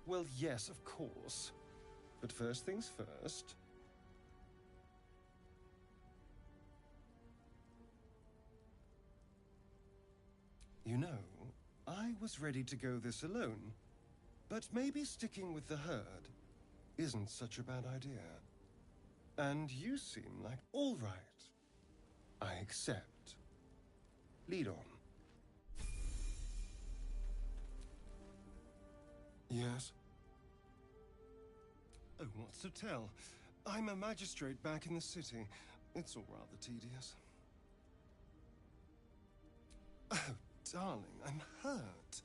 Well, yes, of course. But first things first. You know, I was ready to go this alone. But maybe sticking with the herd isn't such a bad idea. And you seem like... All right. I accept. Lead on. Yes? Oh, what's to tell? I'm a magistrate back in the city. It's all rather tedious. Oh, darling, I'm hurt.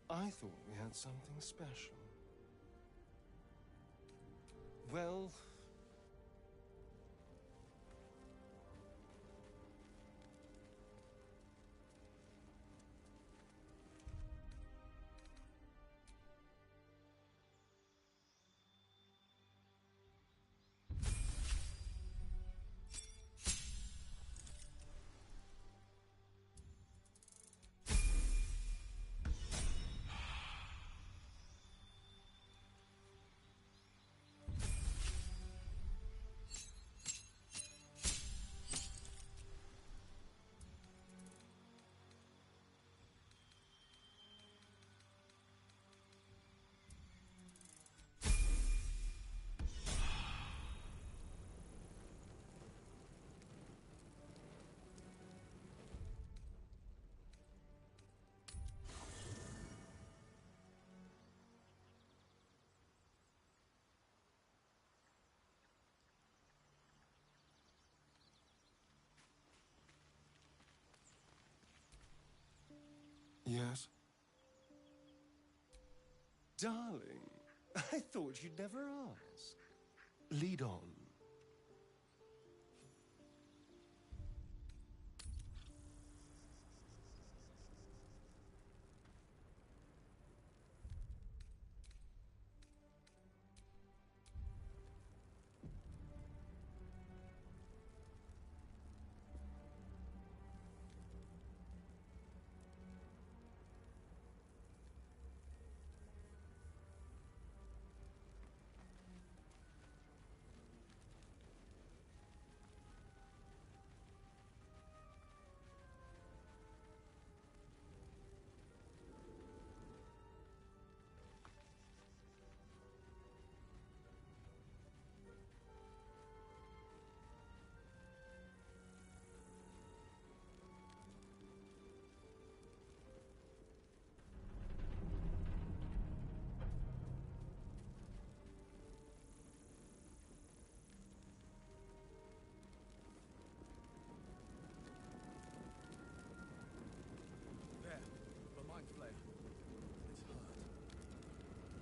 I thought we had something special. Well... Yes? Darling, I thought you'd never ask. Lead on.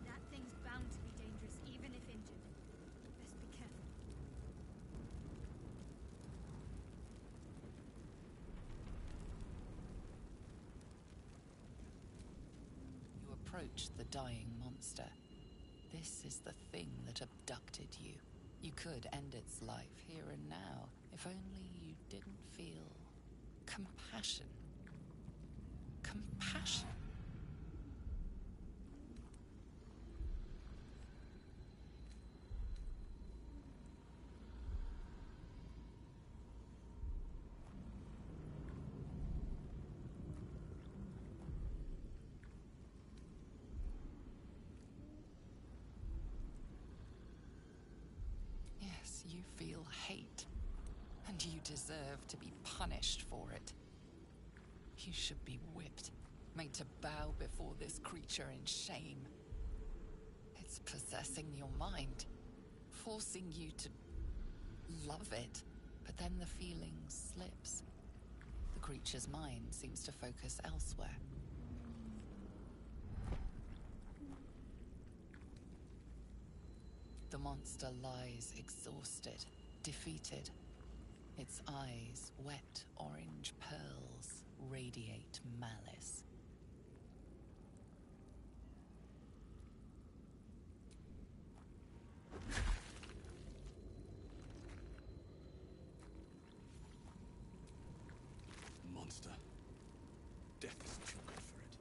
That thing's bound to be dangerous, even if injured. Best be careful. You approach the dying monster. This is the thing that abducted you. You could end its life here and now, if only you didn't feel compassion. Compassion? Yes, you feel hate, and you deserve to be punished for it. You should be whipped, made to bow before this creature in shame. It's possessing your mind, forcing you to love it, but then the feeling slips. The creature's mind seems to focus elsewhere. The monster lies exhausted, defeated. Its eyes, wet orange pearls, radiate malice. Monster. Death is too good for it.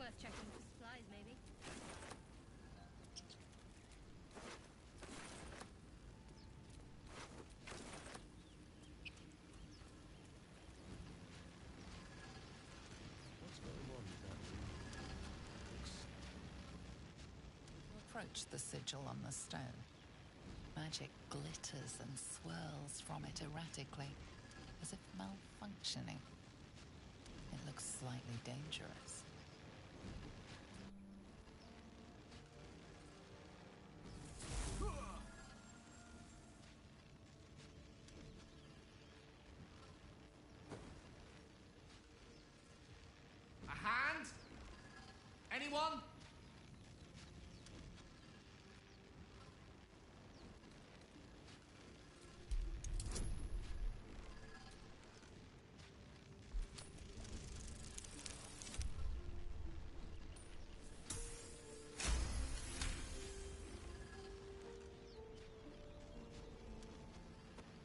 Worth checking for supplies, maybe. What's going on with that? Approach the sigil on the stone. Magic glitters and swirls from it erratically, as if malfunctioning. It looks slightly dangerous. A hand? Anyone?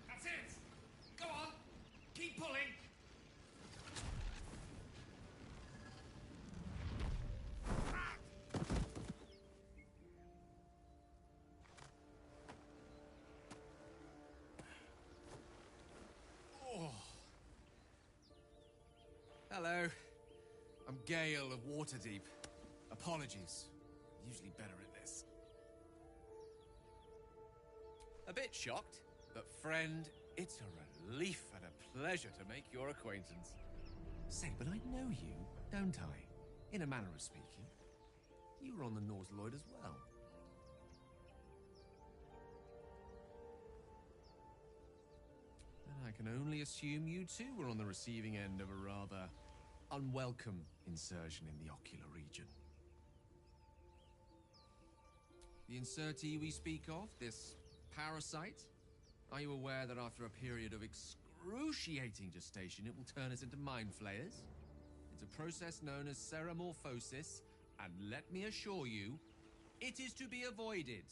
That's it! Go on! Keep pulling! Hello. I'm Gale of Waterdeep. Apologies. Usually better at this. A bit shocked, but friend, it's a relief and a pleasure to make your acquaintance. Say, but I know you, don't I? In a manner of speaking. You were on the Norse Lloyd as well. And I can only assume you too were on the receiving end of a rather unwelcome insertion in the ocular region. The insertee we speak of, this parasite, are you aware that after a period of excruciating gestation, it will turn us into mind flayers? It's a process known as ceramorphosis, and let me assure you, it is to be avoided.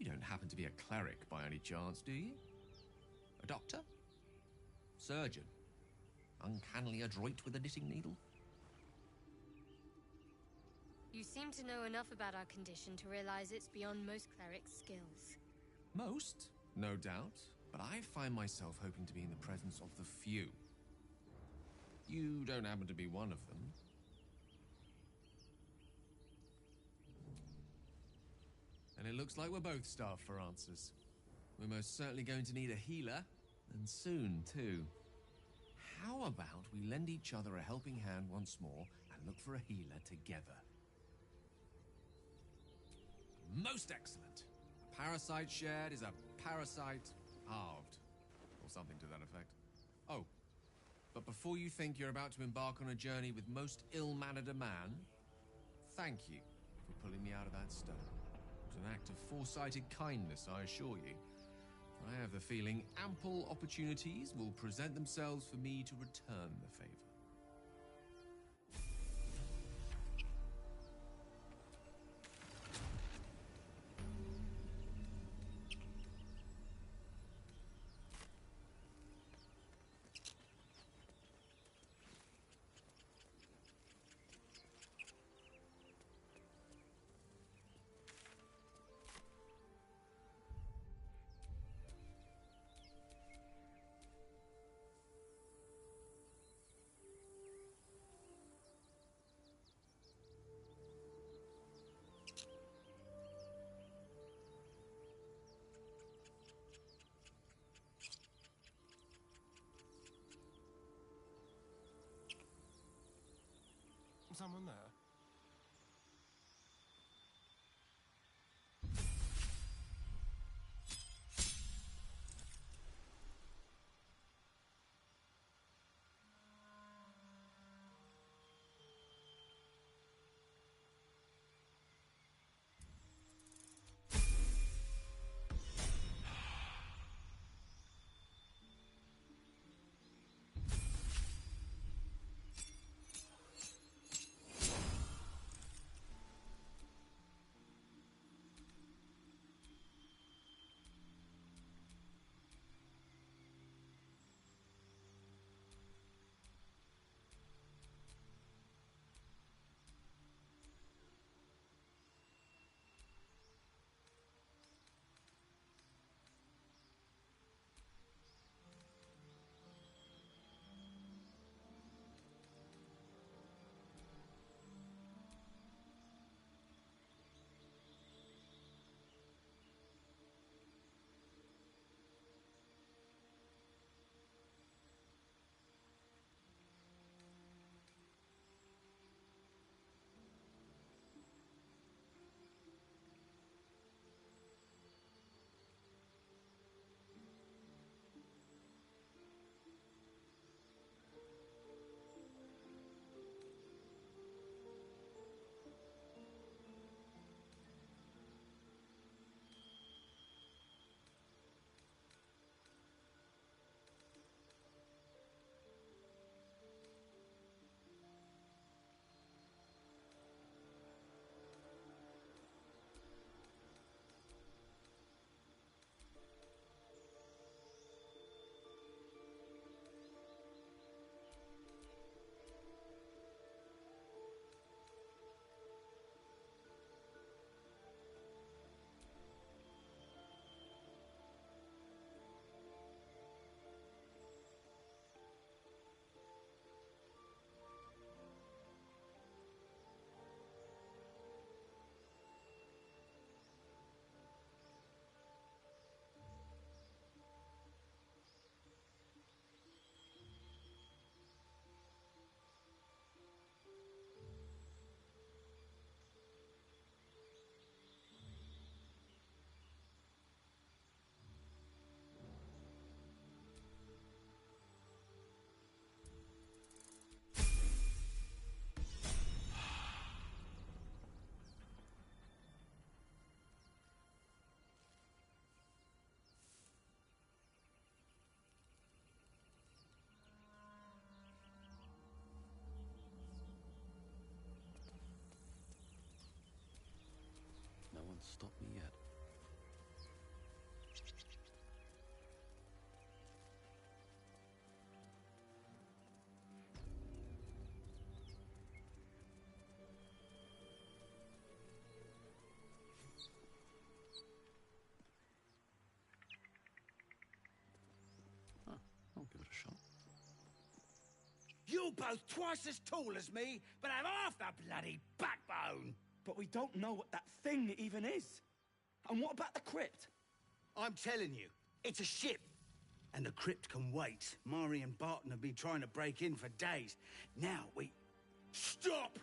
You don't happen to be a cleric by any chance, do you? A doctor? Surgeon? Uncannily adroit with a knitting needle? You seem to know enough about our condition to realize it's beyond most clerics' skills. Most, no doubt, but I find myself hoping to be in the presence of the few. You don't happen to be one of them. And it looks like we're both starved for answers. We're most certainly going to need a healer, and soon, too. How about we lend each other a helping hand once more and look for a healer together? Most excellent. A parasite shared is a parasite halved, or something to that effect. Oh, but before you think you're about to embark on a journey with most ill-mannered a man, thank you for pulling me out of that stone. It was an act of foresighted kindness, I assure you. I have the feeling ample opportunities will present themselves for me to return the favor. Someone there? stop me yet. Huh, I'll give it a shot. You're both twice as tall as me, but have half the bloody backbone! But we don't know what that thing even is. And what about the crypt? I'm telling you, it's a ship. And the crypt can wait. Mari and Barton have been trying to break in for days. Now we... Stop!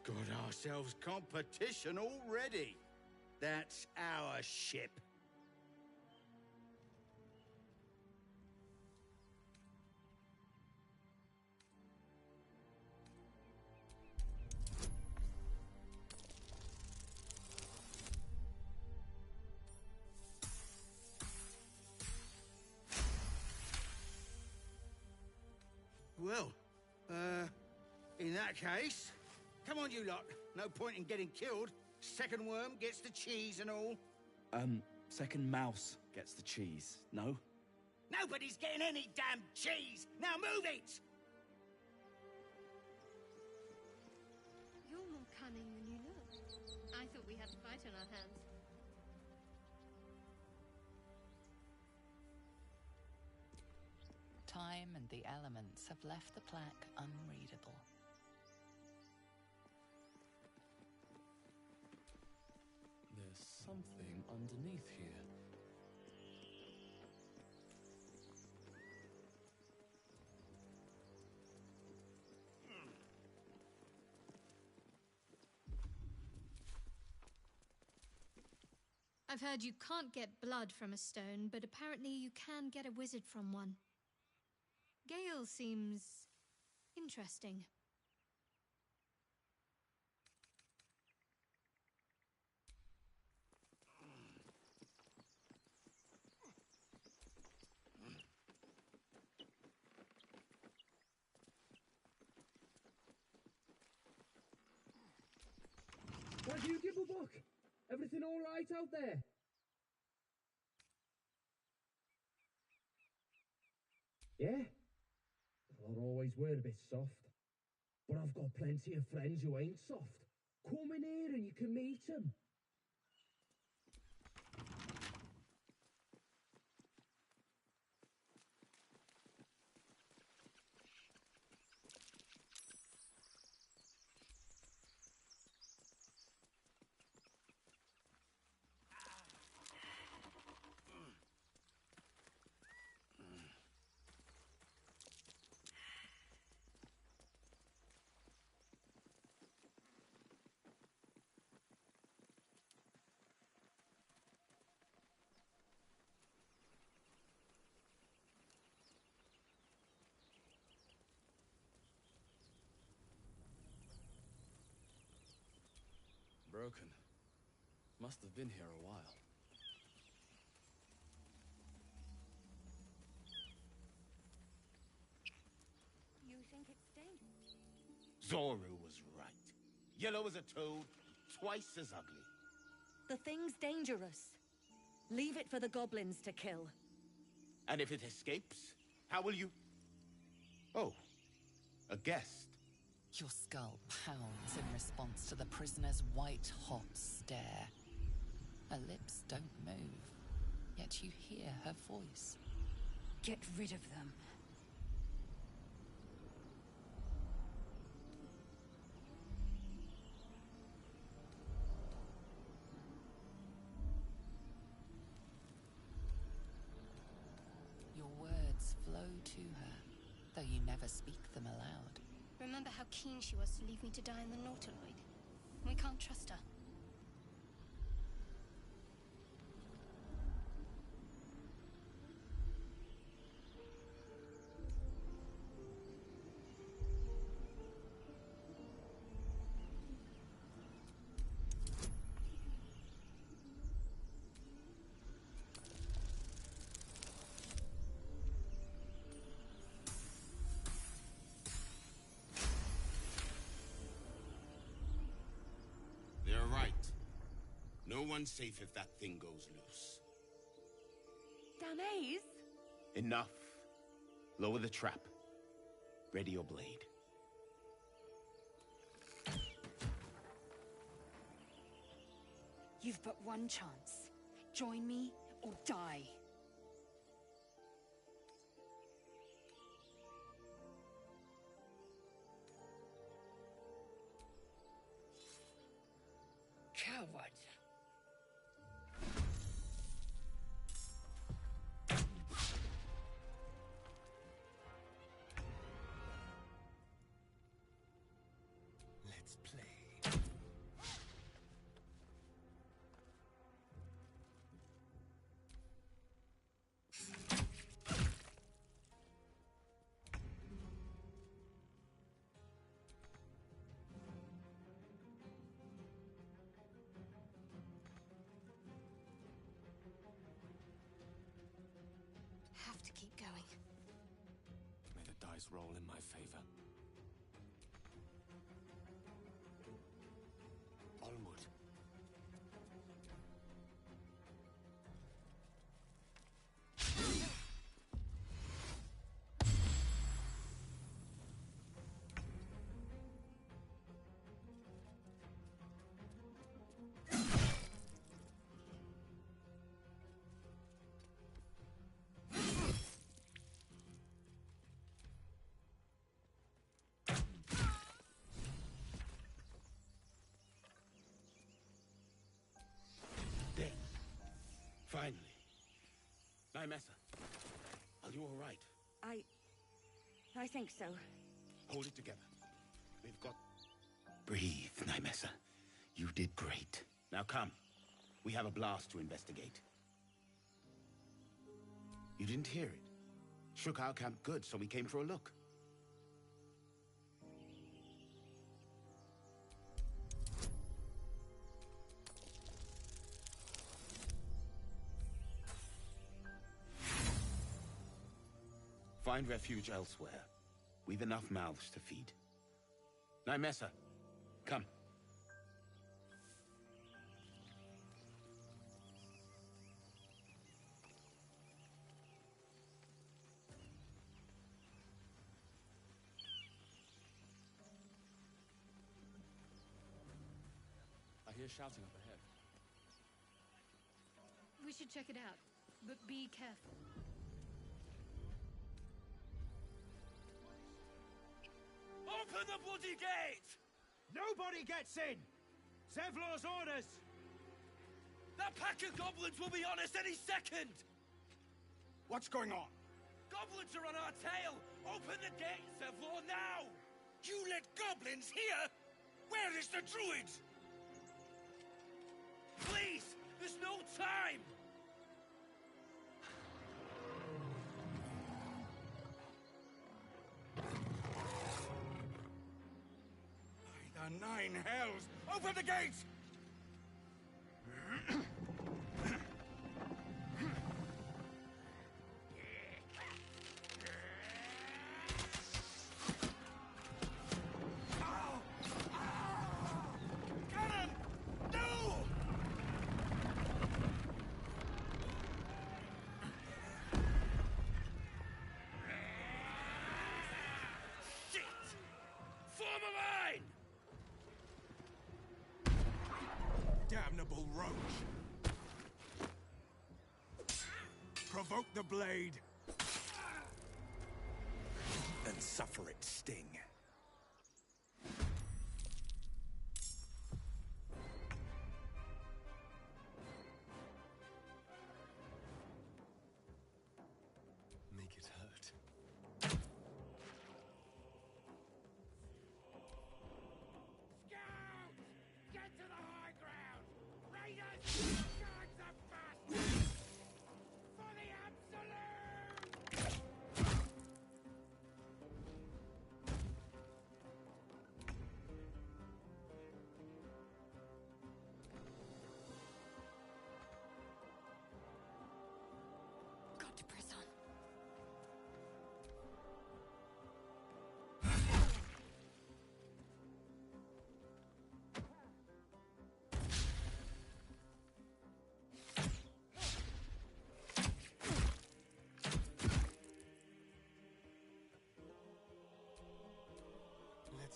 Got ourselves competition already. That's our ship. Well, in that case, come on you lot. No point in getting killed. Second worm gets the cheese and all. Second mouse gets the cheese, no? Nobody's getting any damn cheese! Now move it! You're more cunning than you look. I thought we had a fight on our hands. Time and the elements have left the plaque unreadable. There's something underneath here. I've heard you can't get blood from a stone, but apparently you can get a wizard from one. Gale seems interesting. What do you give a book? Everything all right out there? Yeah? I'll always wear a bit soft. But I've got plenty of friends who ain't soft. Come in here and you can meet them. Broken. Must have been here a while. You think it's dangerous? Zoru was right. Yellow as a toad, twice as ugly. The thing's dangerous. Leave it for the goblins to kill. And if it escapes, how will you... Oh, a guest. Your skull pounds in response to the prisoner's white-hot stare. Her lips don't move, yet you hear her voice. Get rid of them. Your words flow to her, though you never speak them aloud. Remember how keen she was to leave me to die in the Nautiloid? We can't trust her. They're No one's safe if that thing goes loose. Damaze? Enough. Lower the trap. Ready your blade. You've but one chance. Join me or die. Coward. Let's play. Have to keep going. May the dice roll in my favor. Onward. There. Finally. Nymessa, are you all right? I think so. Hold it together. We've got... Breathe, Nymessa. You did great. Now come. We have a blast to investigate. You didn't hear it. Shook our camp good, so we came for a look. Find refuge elsewhere. We've enough mouths to feed. Nymessa, come. I hear shouting up ahead. We should check it out, but be careful. Open the bloody gate! Nobody gets in! Zevlor's orders! That pack of goblins will be on us any second! What's going on? Goblins are on our tail! Open the gate, Zevlor, now! You let goblins here? Where is the druid? Please! There's no time! By the nine hells! Open the gates! Cannon! No! Shit! Form a line! Damnable roach! Provoke the blade! And suffer its sting. Make it hurt. Scouts! Get to the high ground! Raiders! Guards of bastards! For the Absolute!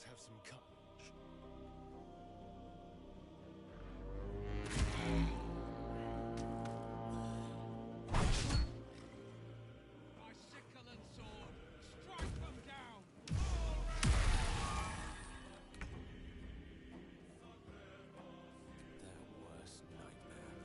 Let's have some courage. My sickle and sword, strike them down! Their worst nightmare.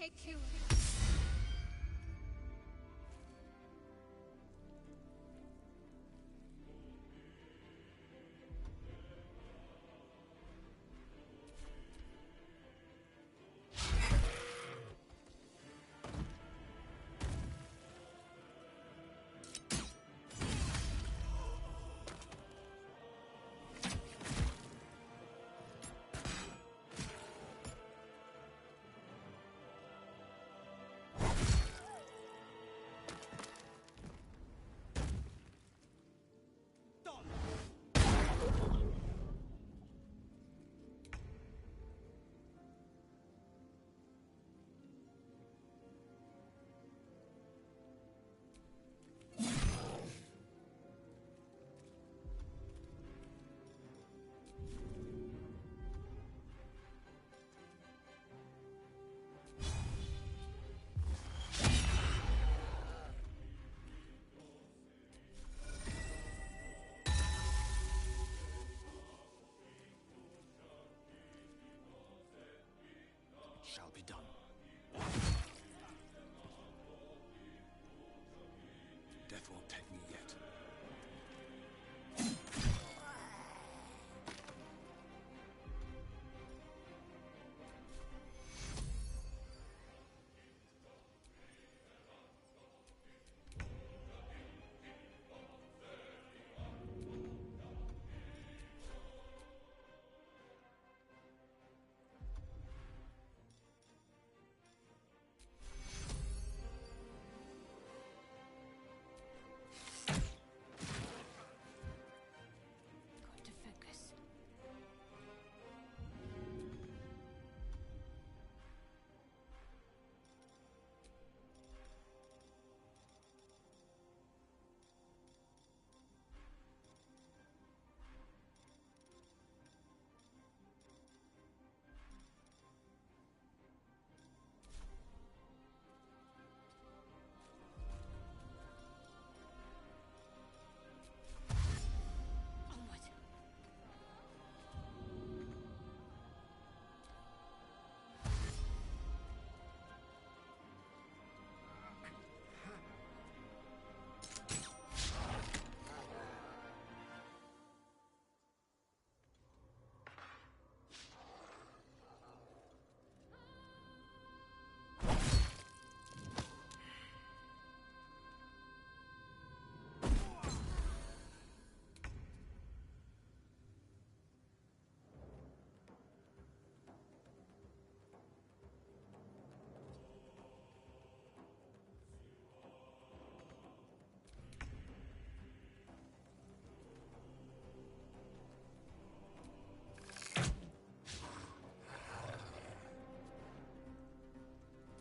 take you. Shall be done. Death won't take me yet. Got to focus. Onward.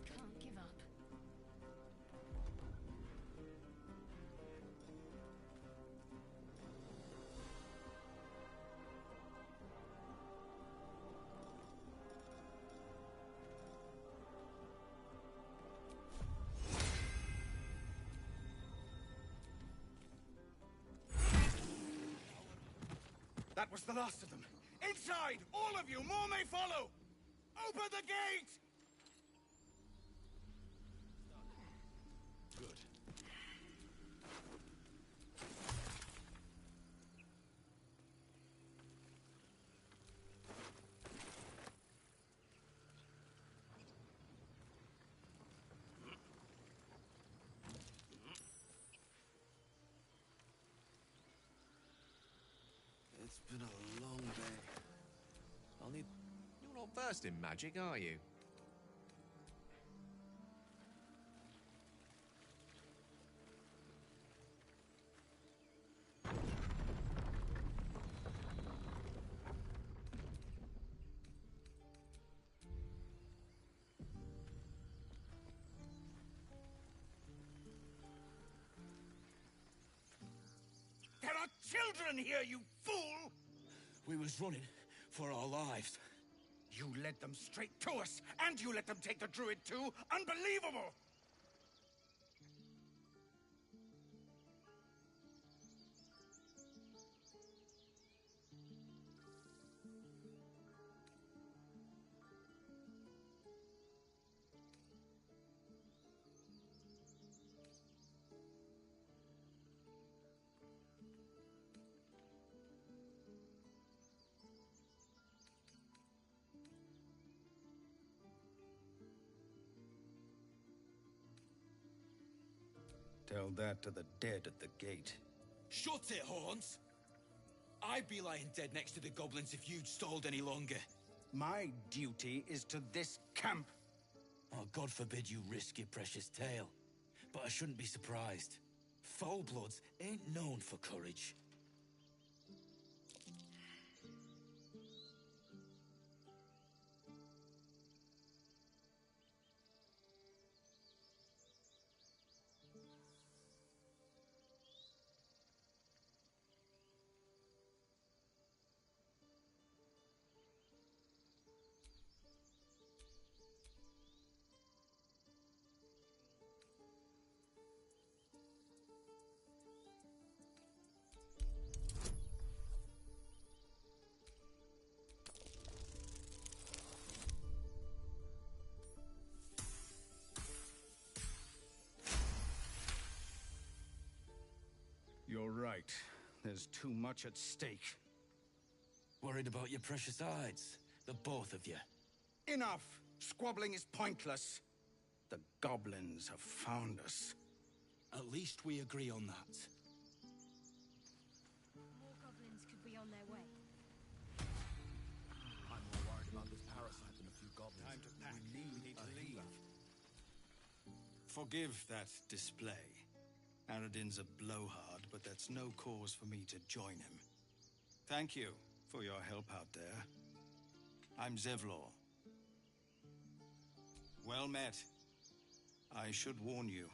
Can't give up. That was the last of them. Inside! All of you! More may follow! Open the gate! Good. It's been a long day. I'll need... You're not versed in magic, are you? There are children here, you fool! We was running for our lives. You led them straight to us, and you let them take the druid too? Unbelievable! Tell that to the dead at the gate. Shut it, Horns! I'd be lying dead next to the goblins if you'd stalled any longer. My duty is to this camp. Oh, God forbid you risk your precious tail. But I shouldn't be surprised. Foulbloods ain't known for courage. You're right. There's too much at stake. Worried about your precious hides? The both of you. Enough! Squabbling is pointless. The goblins have found us. At least we agree on that. More goblins could be on their way. I'm more worried about this parasite than a few goblins. Time to pack. We need to a leave. healer. Forgive that display. Aradin's a blowhard, but that's no cause for me to join him. Thank you for your help out there. I'm Zevlor. Well met. I should warn you,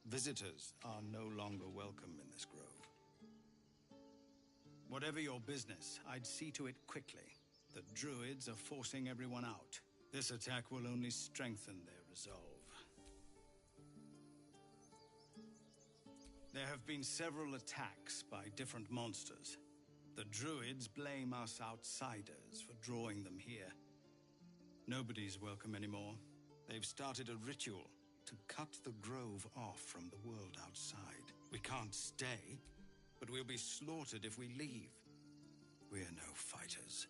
visitors are no longer welcome in this grove. Whatever your business, I'd see to it quickly. The druids are forcing everyone out. This attack will only strengthen their resolve. There have been several attacks by different monsters. The druids blame us outsiders for drawing them here. Nobody's welcome anymore. They've started a ritual to cut the grove off from the world outside. We can't stay, but we'll be slaughtered if we leave. We're no fighters.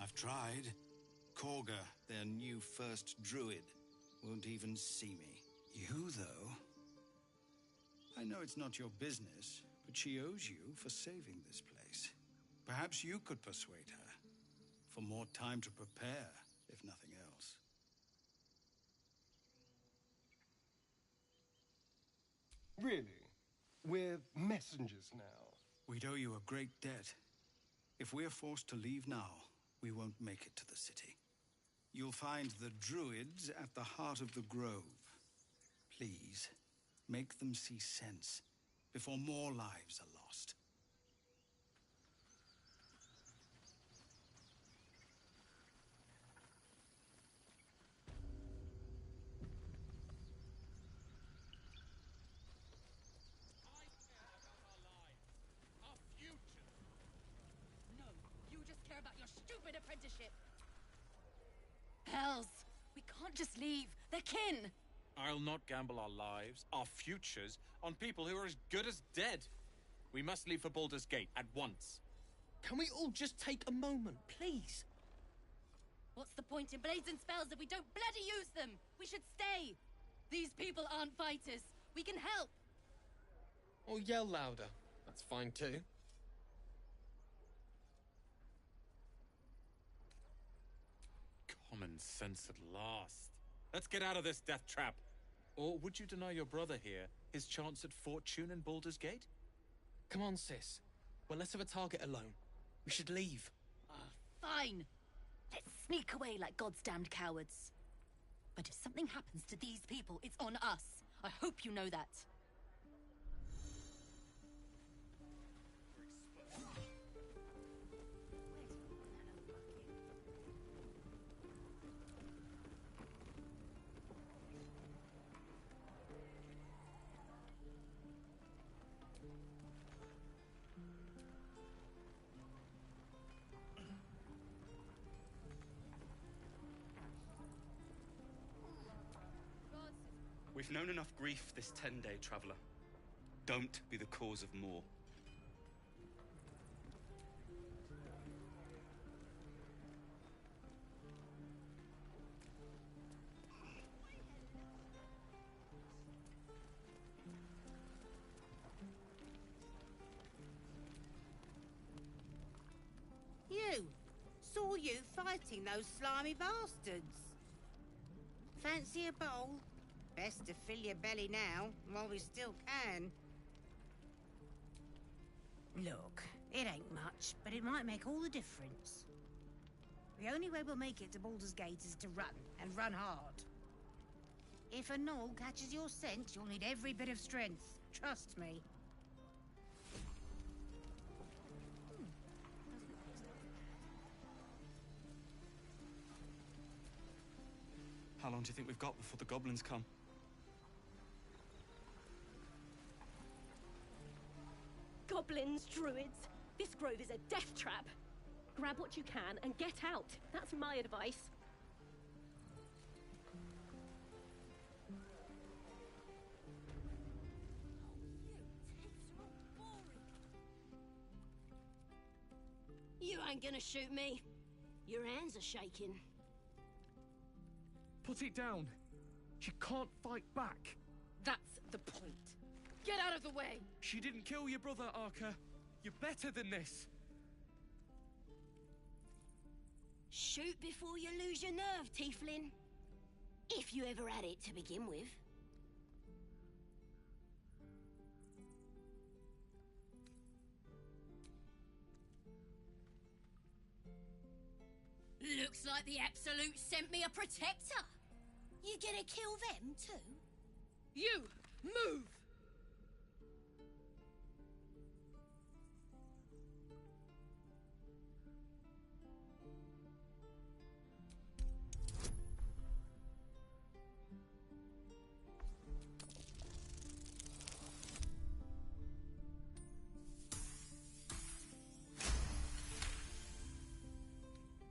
I've tried. Korga, their new first druid, won't even see me. You, though? I know it's not your business, but she owes you for saving this place. Perhaps you could persuade her. For more time to prepare, if nothing else. Really? We're messengers now. We'd owe you a great debt. If we're forced to leave now, we won't make it to the city. You'll find the druids at the heart of the grove. Please, make them see sense before more lives are lost. No, you just care about your stupid apprenticeship. Hells, we can't just leave. They're kin. I'll not gamble our lives, our futures, on people who are as good as dead. We must leave for Baldur's Gate at once. Can we all just take a moment, please? What's the point in blades and spells if we don't bloody use them? We should stay. These people aren't fighters. We can help. Or yell louder. That's fine too. Common sense at last. Let's get out of this death trap. Or would you deny your brother here his chance at fortune in Baldur's Gate? Come on, sis. We're less of a target alone. We should leave. Fine. Let's sneak away like God's damned cowards. But if something happens to these people, it's on us. I hope you know that. We've known enough grief this 10-day, traveler. Don't be the cause of more. fighting those slimy bastards. Fancy a bowl? Best to fill your belly now, while we still can. Look, it ain't much, but it might make all the difference. The only way we'll make it to Baldur's Gate is to run, and run hard. If a gnoll catches your scent, you'll need every bit of strength. Trust me. How long do you think we've got before the goblins come? Goblins, druids. This grove is a death trap. Grab what you can and get out. That's my advice. You ain't gonna shoot me. Your hands are shaking. Put it down. She can't fight back. That's the point. Get out of the way! She didn't kill your brother, Arka. You're better than this. Shoot before you lose your nerve, Tiefling. If you ever had it to begin with. Looks like the Absolute sent me a protector. You gonna kill them too? You! Move!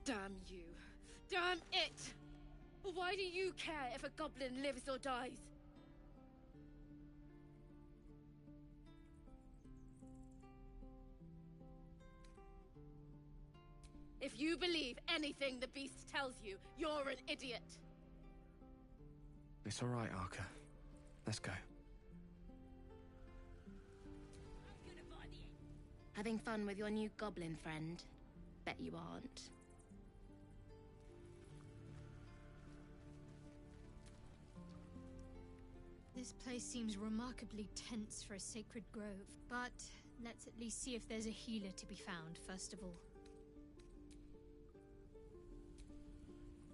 Damn you. Damn it! Why do you care if a goblin lives or dies? If you believe anything the beast tells you, you're an idiot. It's all right, Arka. Let's go. Having fun with your new goblin friend? Bet you aren't. This place seems remarkably tense for a sacred grove, but let's at least see if there's a healer to be found, first of all.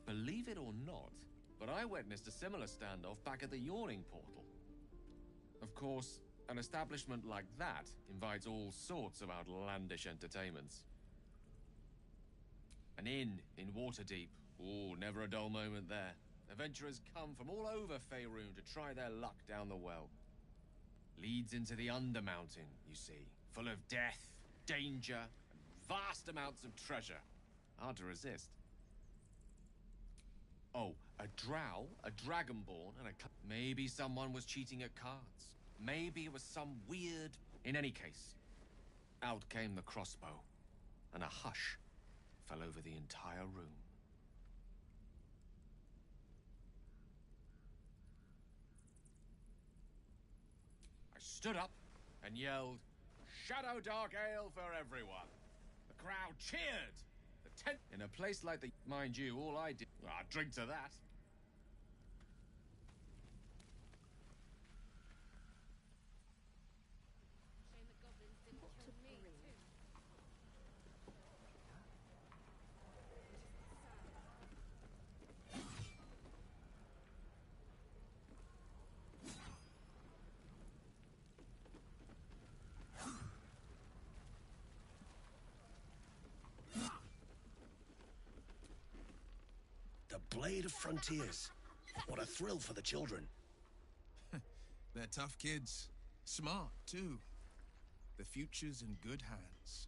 Believe it or not, but I witnessed a similar standoff back at the Yawning Portal. Of course, an establishment like that invites all sorts of outlandish entertainments. An inn in Waterdeep. Ooh, never a dull moment there. Adventurers come from all over Faerun to try their luck down the well. Leads into the Undermountain, you see. Full of death, danger, and vast amounts of treasure. Hard to resist. Oh, a drow, a dragonborn, and maybe someone was cheating at cards. Maybe it was some weird... In any case, out came the crossbow, and a hush fell over the entire room. I stood up and yelled, "Shadow Dark Ale for everyone!" The crowd cheered! The tent... In a place like the... Mind you, all I did... I'd drink to that. The Blade of Frontiers. What a thrill for the children. They're tough kids. Smart, too. The future's in good hands.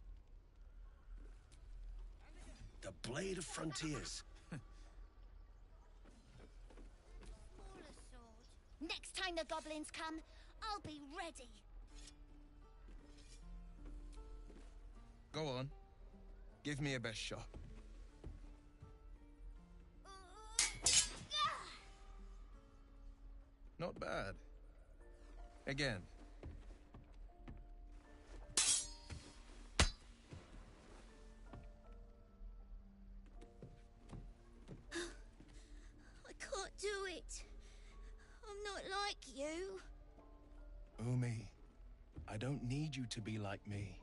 The Blade of Frontiers. Next time the goblins come, I'll be ready. Go on. Give me a best shot. Not bad. Again. like you. Umi, I don't need you to be like me.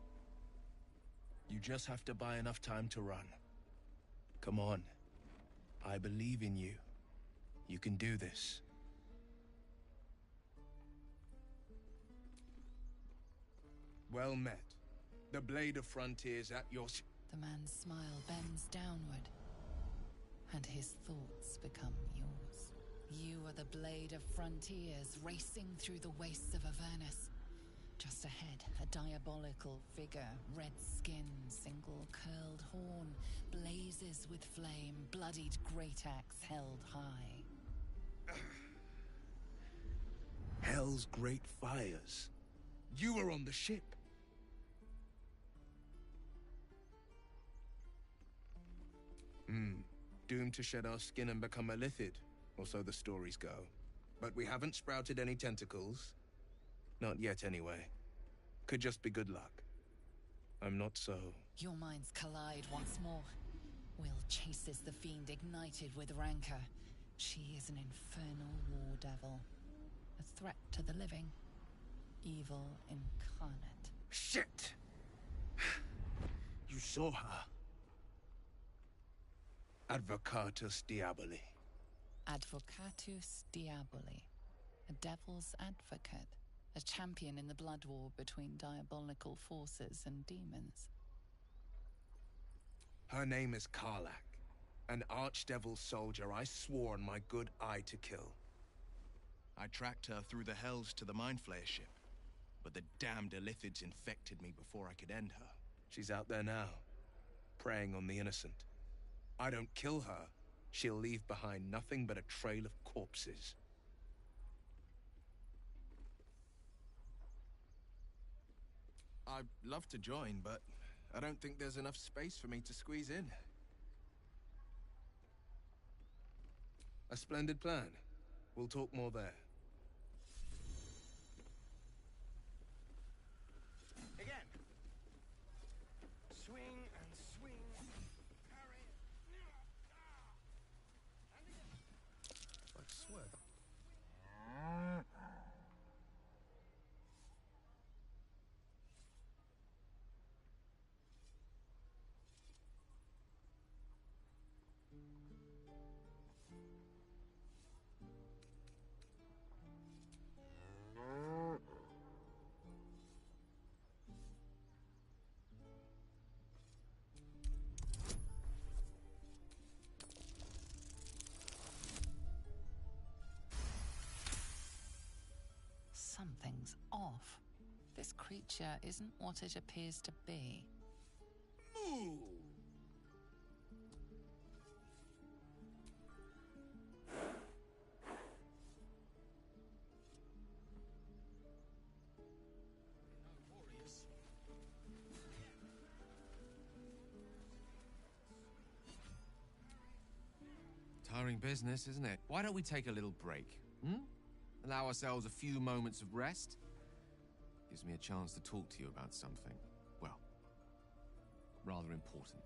You just have to buy enough time to run. Come on. I believe in you. You can do this. Well met. The Blade of Frontiers at your... The man's smile bends downward, and his thoughts become yours. You are the Blade of Frontiers, racing through the wastes of Avernus. Just ahead, a diabolical figure, red skin, single curled horn, blazes with flame, bloodied great axe held high. Hell's great fires. You were on the ship. Doomed to shed our skin and become a lithid, or so the stories go. But we haven't sprouted any tentacles. Not yet, anyway. Could just be good luck. I'm not so... Your minds collide once more. Will chases the fiend ignited with rancor. She is an infernal war devil. A threat to the living. Evil incarnate. Shit! You saw her. Advocatus Diaboli. Advocatus Diaboli. A devil's advocate. A champion in the blood war between diabolical forces and demons. Her name is Karlach. An archdevil soldier I swore on my good eye to kill. I tracked her through the hells to the Mind Flayer ship, but the damned Illithids infected me before I could end her. She's out there now, preying on the innocent. I don't kill her, she'll leave behind nothing but a trail of corpses. I'd love to join, but I don't think there's enough space for me to squeeze in. A splendid plan. We'll talk more there. Again. Swing and swing. Parry. I swear. Something's off. This creature isn't what it appears to be. Moo! Tiring business, isn't it? Why don't we take a little break? Allow ourselves a few moments of rest? Gives me a chance to talk to you about something, well, rather important.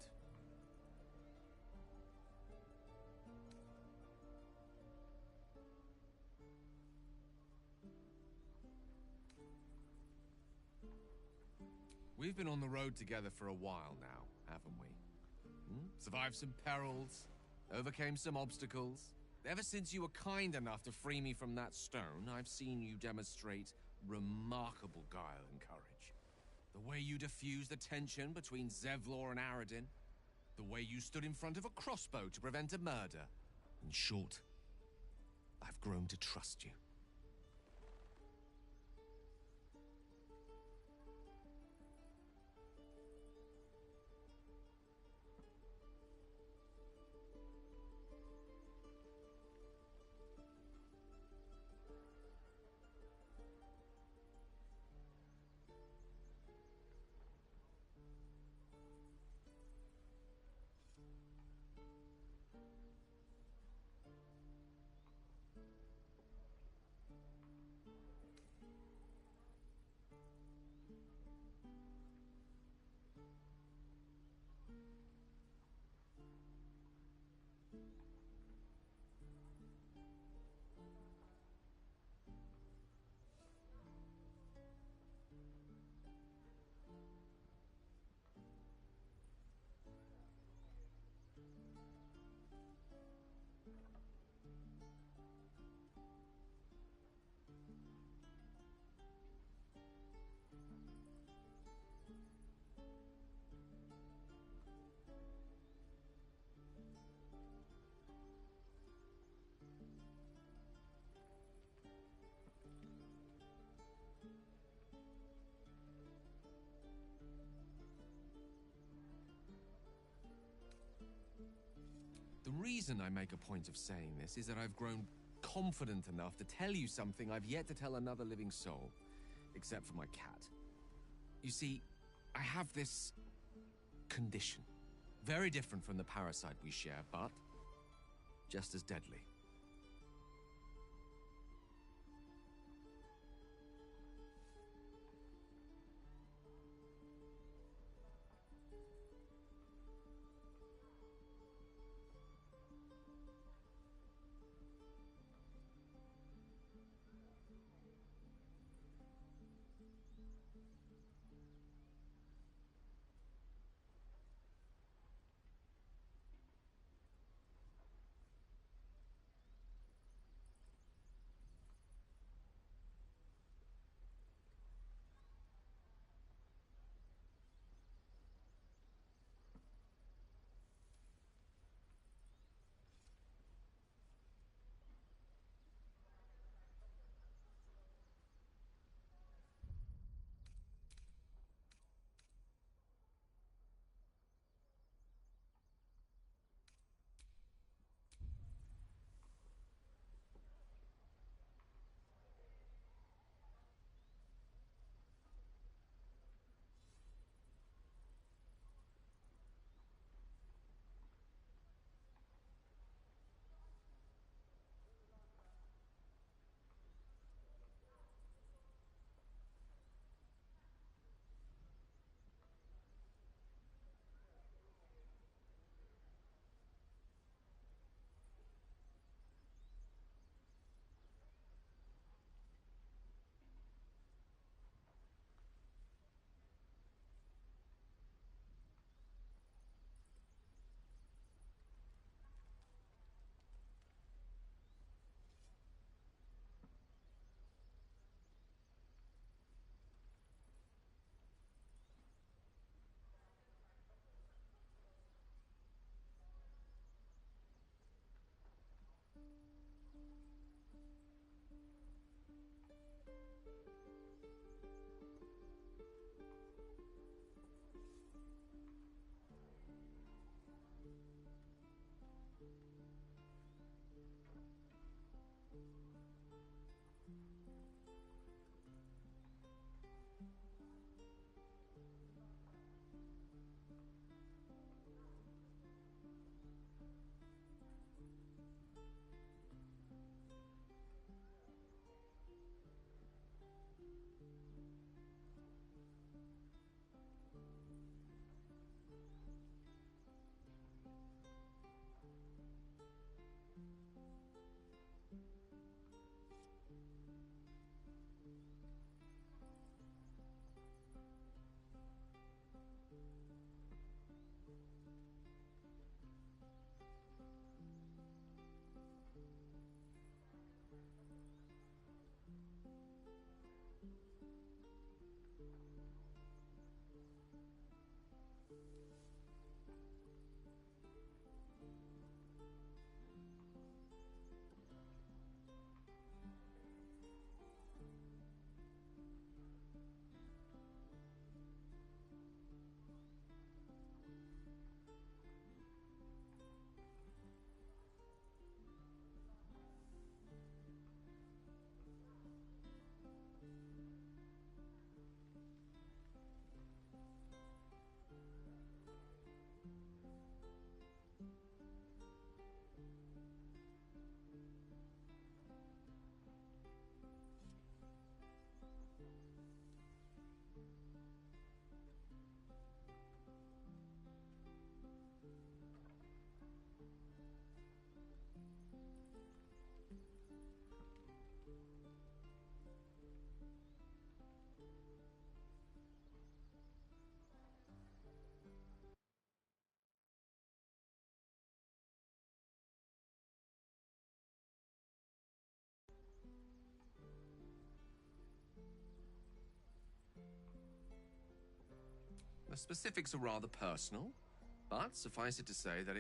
We've been on the road together for a while now, haven't we? Survived some perils, overcame some obstacles. Ever since you were kind enough to free me from that stone, I've seen you demonstrate remarkable guile and courage. The way you diffused the tension between Zevlor and Aradin. The way you stood in front of a crossbow to prevent a murder. In short, I've grown to trust you. reason I make a point of saying this is that I've grown confident enough to tell you something I've yet to tell another living soul, except for my cat. You see, I have this condition. Very different from the parasite we share, but just as deadly. The specifics are rather personal, but suffice it to say that